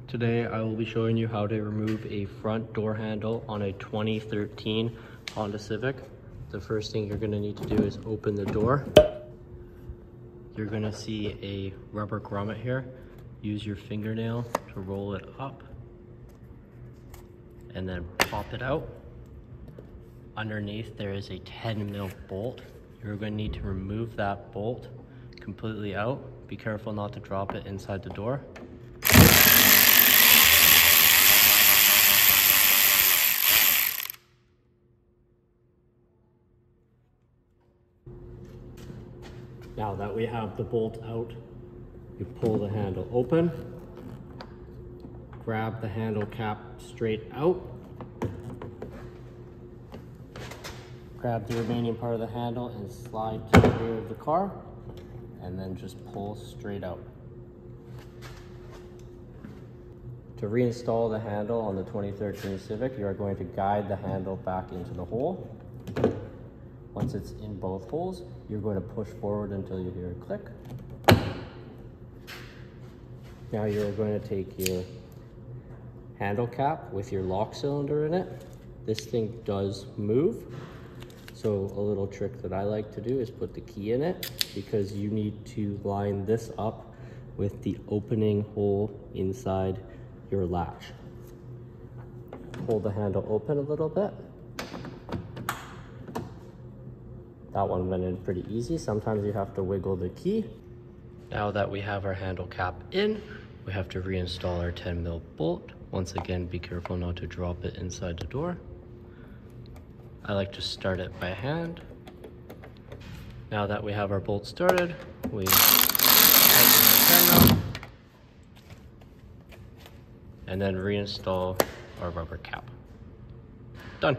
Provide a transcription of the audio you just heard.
Today I will be showing you how to remove a front door handle on a 2013 Honda Civic. The first thing you're going to need to do is open the door. You're going to see a rubber grommet here. Use your fingernail to roll it up and then pop it out. Underneath there is a 10mm bolt. You're going to need to remove that bolt completely out. Be careful not to drop it inside the door. Now that we have the bolt out, you pull the handle open, grab the handle cap straight out, grab the remaining part of the handle and slide to the rear of the car, and then just pull straight out. To reinstall the handle on the 2013 Civic, you are going to guide the handle back into the hole. Once it's in both holes, you're going to push forward until you hear a click. Now you're going to take your handle cap with your lock cylinder in it. This thing does move. So a little trick that I like to do is put the key in it, because you need to line this up with the opening hole inside your latch. Hold the handle open a little bit. That one went in pretty easy. Sometimes you have to wiggle the key. Now that we have our handle cap in, we have to reinstall our 10mm bolt. Once again, be careful not to drop it inside the door. I like to start it by hand. Now that we have our bolt started, we tighten the 10mm and then reinstall our rubber cap. Done.